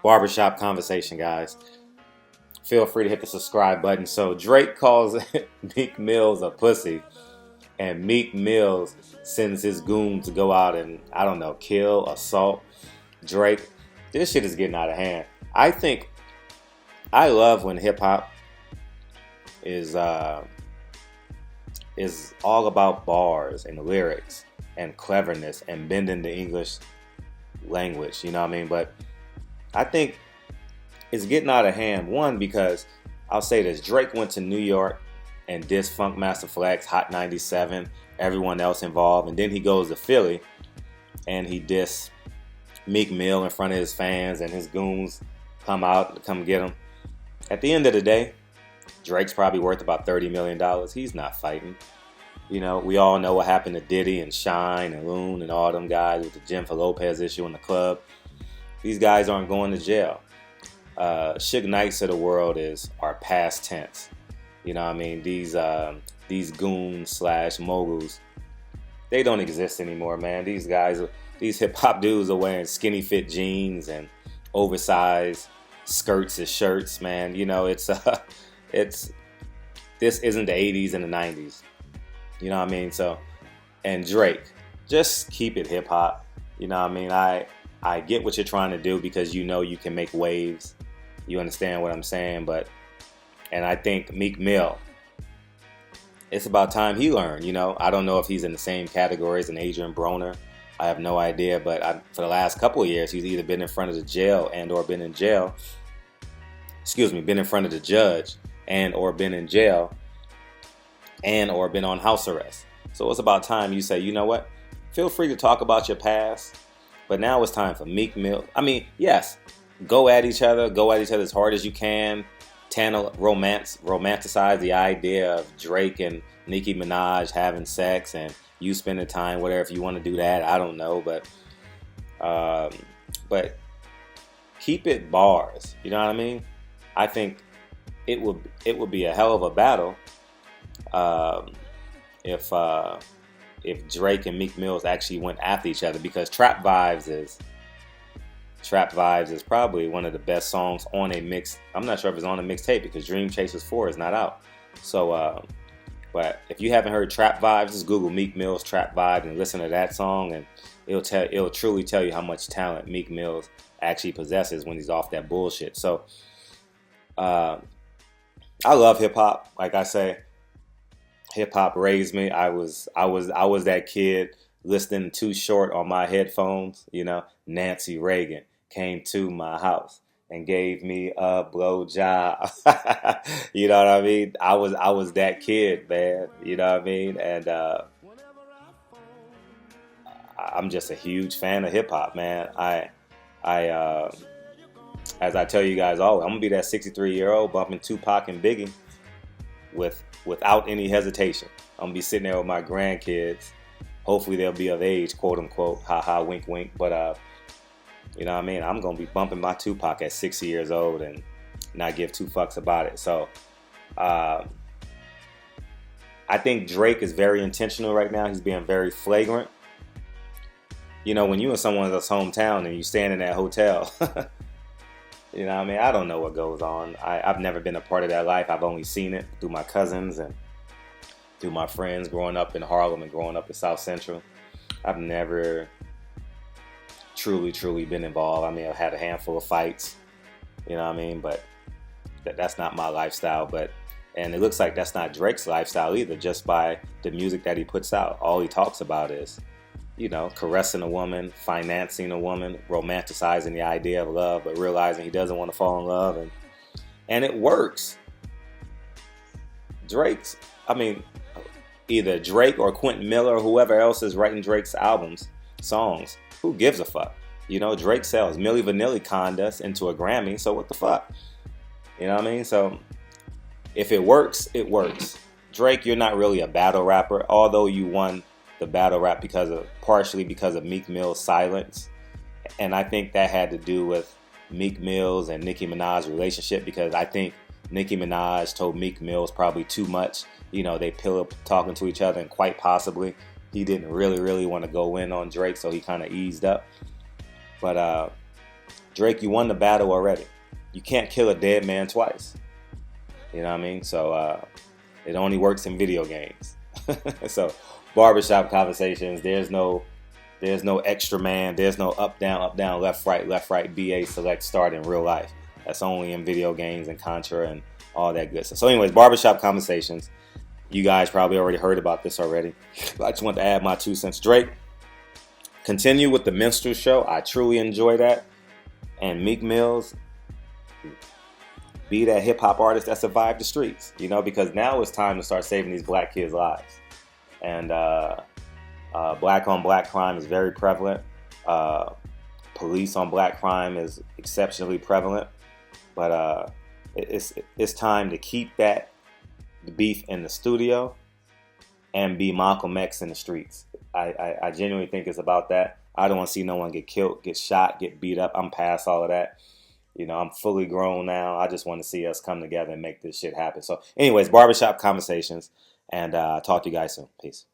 Barbershop conversation, guys. Feel free to hit the subscribe button. So Drake calls Meek Mills a pussy, and Meek Mills sends his goons to go out and, I don't know, kill, assault Drake. This shit is getting out of hand. I love when hip hop is all about bars and lyrics and cleverness and bending the English language. You know what I mean? But I think it's getting out of hand. One, because I'll say this: Drake went to New York and dissed Funk Master Flex, Hot 97, everyone else involved, and then he goes to Philly and he dissed Meek Mill in front of his fans, and his goons come out to come get him. At the end of the day, Drake's probably worth about $30 million. He's not fighting. You know, we all know what happened to Diddy and Shine and Loon and all them guys with the Jennifer Lopez issue in the club. These guys aren't going to jail. Suge Knights of the world are past tense. You know what I mean? These goons slash moguls, they don't exist anymore, man. These guys, these hip hop dudes are wearing skinny fit jeans and oversized skirts as shirts, man. You know, this isn't the 80s and the 90s. You know what I mean? So, and Drake, just keep it hip hop. You know what I mean? I get what you're trying to do because you know you can make waves. You understand what I'm saying? And I think Meek Mill, it's about time he learned. You know, I don't know if he's in the same category as an Adrian Broner. I have no idea, but for the last couple of years, he's either been in front of the jail and or been in jail. Been in front of the judge and or been in jail and or been on house arrest. So it's about time you say, you know what? Feel free to talk about your past, but now it's time for Meek Mill. I mean, yes, go at each other as hard as you can. Romanticize the idea of Drake and Nicki Minaj having sex and you spending time with her if you want to do that. I don't know, but keep it bars. You know what I mean? I think it would be a hell of a battle if Drake and Meek Mills actually went after each other, because Trap Vibes is probably one of the best songs on a mix. I'm not sure if it's on a mixtape because Dream Chasers 4 is not out. So, but if you haven't heard Trap Vibes, just Google Meek Mills Trap Vibes and listen to that song, and it'll truly tell you how much talent Meek Mills actually possesses when he's off that bullshit. So, I love hip hop. Like I say, hip hop raised me. I was that kid listening Too Short on my headphones. You know, Nancy Reagan came to my house and gave me a blowjob. You know what I mean? I was that kid, man. You know what I mean? And I'm just a huge fan of hip hop, man. As I tell you guys always, I'm gonna be that 63-year-old bumping Tupac and Biggie without any hesitation. I'm gonna be sitting there with my grandkids. Hopefully they'll be of age, quote unquote. Ha ha, wink wink. But you know what I mean? I'm gonna be bumping my Tupac at 60 years old and not give two fucks about it. So I think Drake is very intentional right now. He's being very flagrant. You know, when you in someone's hometown and you stand in that hotel, you know what I mean? I don't know what goes on. I've never been a part of that life. I've only seen it through my cousins and through my friends growing up in Harlem and growing up in South Central. I've never truly been involved. I mean, I've had a handful of fights, you know what I mean? But that's not my lifestyle. And it looks like that's not Drake's lifestyle either, just by the music that he puts out. All he talks about is, you know, caressing a woman, financing a woman, romanticizing the idea of love, but realizing he doesn't want to fall in love. And it works. Either Drake or Quentin Miller or whoever else is writing Drake's songs, who gives a fuck? You know, Drake sells. Milli Vanilli conned us into a Grammy, so what the fuck? You know what I mean? So if it works, it works. Drake, you're not really a battle rapper, although you won the battle rap partially because of Meek Mill's silence. And I think that had to do with Meek Mills and Nicki Minaj's relationship, because I think Nicki Minaj told Meek Mills probably too much. You know, they pillow talking to each other, and quite possibly he didn't really want to go in on Drake, so he kind of eased up. But Drake, you won the battle already. You can't kill a dead man twice. You know what I mean? So it only works in video games. So barbershop conversations, there's no extra man, there's no up, down, left, right, BA, select, start in real life. That's only in video games and Contra and all that good stuff. So anyways, barbershop conversations. You guys probably already heard about this already. But I just want to add my 2 cents. Drake, continue with the minstrel show. I truly enjoy that. And Meek Mills, be that hip-hop artist that survived the streets. You know, because now it's time to start saving these black kids' lives. And black on black crime is very prevalent. Police on black crime is exceptionally prevalent. But it's time to keep that beef in the studio and be Malcolm X in the streets. I genuinely think it's about that. I don't want to see no one get killed, get shot, get beat up. I'm past all of that. You know, I'm fully grown now. I just want to see us come together and make this shit happen. So anyways, barbershop conversations, and talk to you guys soon. Peace.